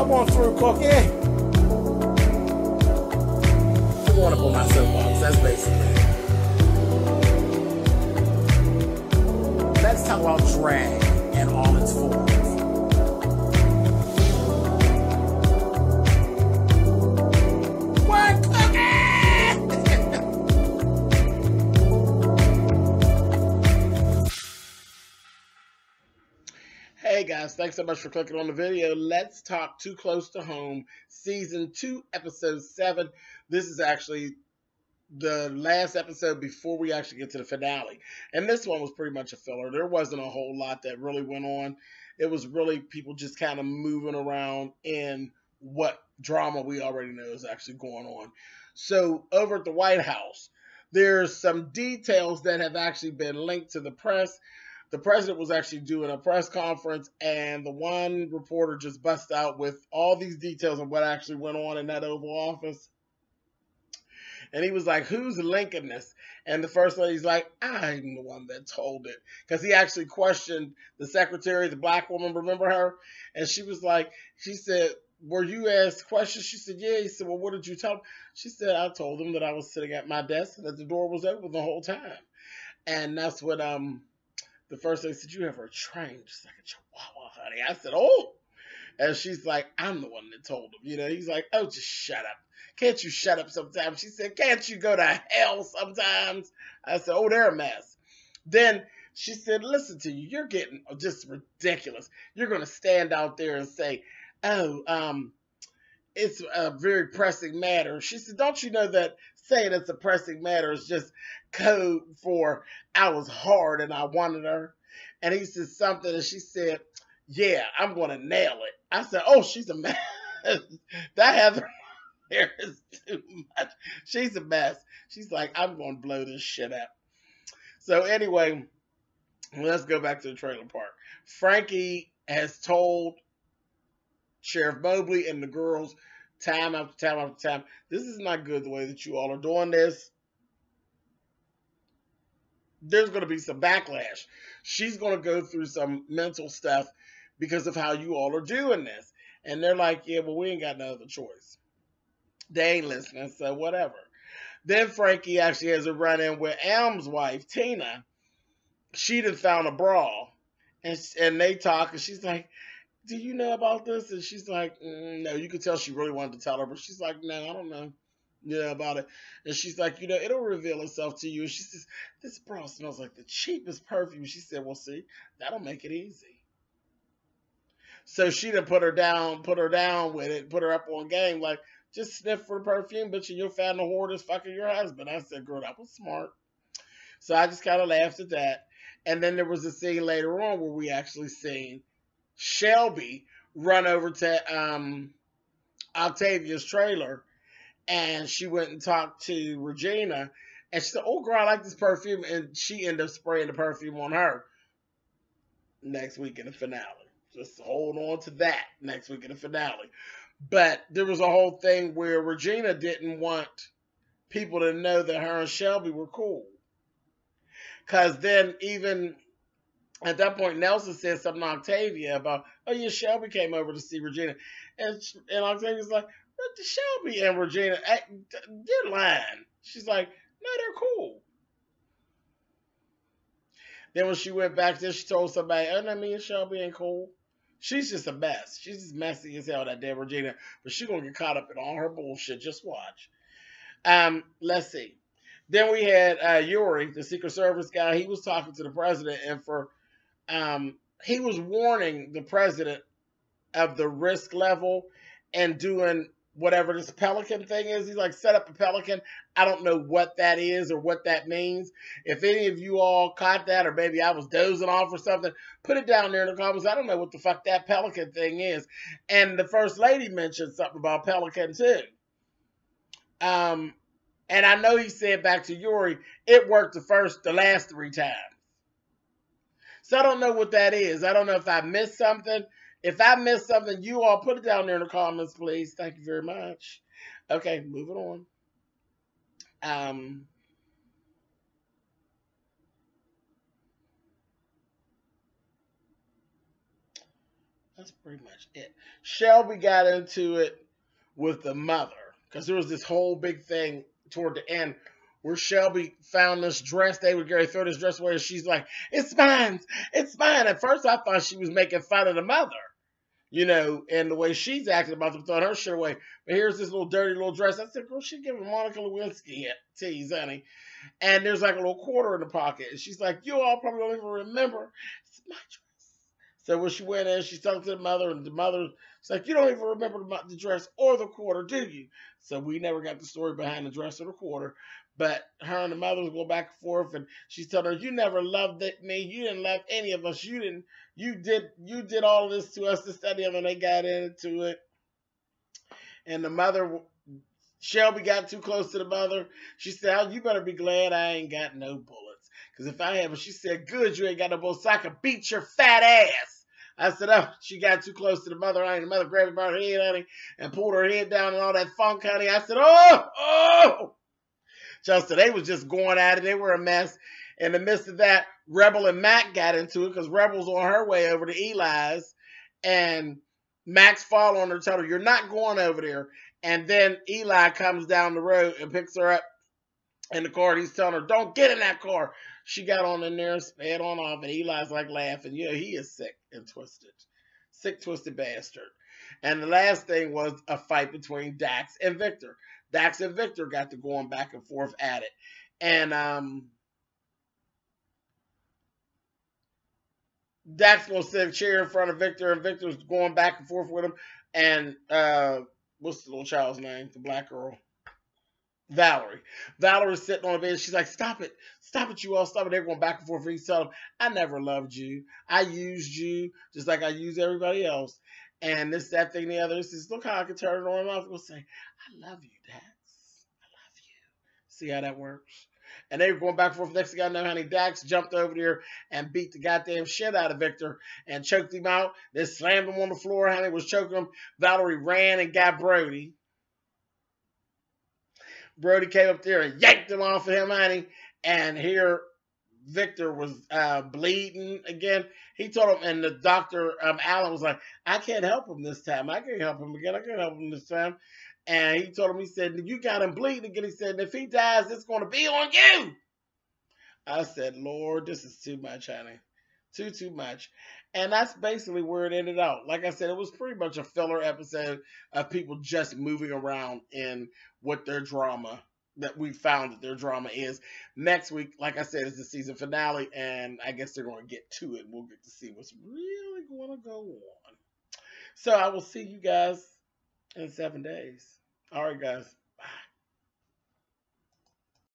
Come on through, Cookie. I want to pull my soapbox. That's basically it. Let's talk about drag and all its forms. What, Cookie? Hey guys, thanks so much for clicking on the video. Let's talk Too Close to Home, Season 2, Episode 7. This is actually the last episode before we actually get to the finale. And this one was pretty much a filler. There wasn't a whole lot that really went on. It was really people just kind of moving around in what drama we already know is actually going on. So over at the White House, there's some details that have actually been linked to the press. The president was actually doing a press conference, and the one reporter just busted out with all these details of what actually went on in that Oval Office. And he was like, who's linking this? And the first lady's like, I'm the one that told it. Because he actually questioned the secretary, the black woman, remember her? And she was like, she said, were you asked questions? She said, yeah. He said, well, what did you tell him? She said, I told him that I was sitting at my desk and that the door was open the whole time. And that's what the first lady said, you have her trained just like a chihuahua, honey. I said, oh. And she's like, I'm the one that told him. You know, he's like, oh, just shut up. Can't you shut up sometimes? She said, can't you go to hell sometimes? I said, oh, they're a mess. Then she said, listen to you. You're getting just ridiculous. You're going to stand out there and say, oh, it's a very pressing matter. She said, don't you know that saying it's a pressing matter is just code for I was hard and I wanted her? And he said something, and she said, yeah, I'm going to nail it. I said, oh, she's a mess. That Heather there is too much. She's a mess. She's like, I'm going to blow this shit up. So anyway, let's go back to the trailer park. Frankie has told Sheriff Mobley and the girls time after time after time, this is not good the way that you all are doing this. There's going to be some backlash. She's going to go through some mental stuff because of how you all are doing this. And they're like, yeah, well, we ain't got no other choice. They ain't listening, so whatever. Then Frankie actually has a run-in with Elm's wife, Tina. She done found a bra. And they talk, and she's like, do you know about this? And she's like, no. You could tell she really wanted to tell her, but she's like, no, I don't know. About it. And she's like, it'll reveal itself to you. And she says, this bra smells like the cheapest perfume. She said, well, see, that'll make it easy. So she done put her down with it, put her up on game, like, just sniff for the perfume, bitch, and you'll find the whore that's fucking your husband. I said, girl, that was smart. So I just kind of laughed at that. And then there was a scene later on where we actually seen Shelby run over to Octavia's trailer, and she went and talked to Regina, and she said, oh, girl, I like this perfume, and she ended up spraying the perfume on her next week in the finale. Just hold on to that next week in the finale. But there was a whole thing where Regina didn't want people to know that her and Shelby were cool. Because then even at that point, Nelson said something to Octavia about, oh, yeah, Shelby came over to see Regina. And Octavia's like, what the Shelby and Regina? You're lying. She's like, no, they're cool. Then when she went back there, she told somebody, oh, no, me and Shelby ain't cool. She's just a mess. She's just messy as hell, that damn Regina. But she's going to get caught up in all her bullshit. Just watch. Let's see. Then we had Yuri, the Secret Service guy. He was talking to the president, and he was warning the president of the risk level and doing whatever this Pelican thing is. He's like, set up a Pelican. I don't know what that is or what that means. If any of you all caught that, or maybe I was dozing off or something, put it down there in the comments. I don't know what the fuck that Pelican thing is. And the First Lady mentioned something about Pelican too. And I know he said back to Yuri, it worked the last 3 times. So I don't know what that is. I don't know if I missed something. If I missed something, you all put it down there in the comments, please. Thank you very much. Okay, moving on. That's pretty much it. Shelby got into it with the mother because there was this whole big thing toward the end where Shelby found this dress. They would go throw this dress away, and she's like, "It's mine, it's mine." At first, I thought she was making fun of the mother, and the way she's acting about them throwing her shit away. But here's this little dirty little dress. I said, "Girl, she giving Monica Lewinsky a tease, honey." And there's like a little quarter in the pocket, and she's like, "You all probably don't even remember. It's my dress." So when she went in, she talked to the mother, and the mother's like, "You don't even remember the dress or the quarter, do you?" So we never got the story behind the dress or the quarter. But her and the mother go back and forth, and she's telling her, "You never loved me. You didn't love any of us. You did all of this to us, this, that, and the other." And they got into it. And the mother, Shelby, got too close to the mother. She said, "Oh, you better be glad I ain't got no bullets. Because if I had," she said, "Good, you ain't got no bullets, so I could beat your fat ass." I said, "Oh," she got too close to the mother, honey. The mother grabbed her by her head, honey, and pulled her head down and all that funk, honey. I said, "Oh." Justin, they was just going at it. They were a mess. In the midst of that, Rebel and Mac got into it because Rebel's on her way over to Eli's. And Mac's following her, telling her, "You're not going over there." And then Eli comes down the road and picks her up in the car. And he's telling her, "Don't get in that car." She got on in there and sped on off. And Eli's like laughing. Yeah, he is sick and twisted. Sick, twisted bastard. And the last thing was a fight between Dax and Victor. Dax and Victor got to going back and forth at it. And Dax gonna sit a chair in front of Victor, and Victor's going back and forth with him. And what's the little child's name? The black girl. Valerie. Valerie's sitting on the bed. She's like, "Stop it. Stop it, you all. Stop it." They're going back and forth. And he's telling them, "I never loved you. I used you just like I used everybody else." And this, that, thing, the other. He says, "Look how I can turn it on and off." We'll say, "I love you, Dax. I love you." See how that works? And they were going back and forth. Next thing I know, honey, Dax jumped over there and beat the goddamn shit out of Victor and choked him out. Then slammed him on the floor. Honey was choking him. Valerie ran and got Brody. Brody came up there and yanked him off of him, honey. And here Victor was bleeding again. He told him, and the doctor, Alan, was like, "I can't help him this time. I can't help him again. I can't help him this time." And he told him, he said, "You got him bleeding again." He said, "If he dies, it's going to be on you." I said, "Lord, this is too much, honey. Too much." And that's basically where it ended out. Like I said, it was pretty much a filler episode of people just moving around in what their drama, that we found that their drama is. Next week, like I said, is the season finale, and I guess they're going to get to it. We'll get to see what's really going to go on. So I will see you guys in 7 days. All right, guys.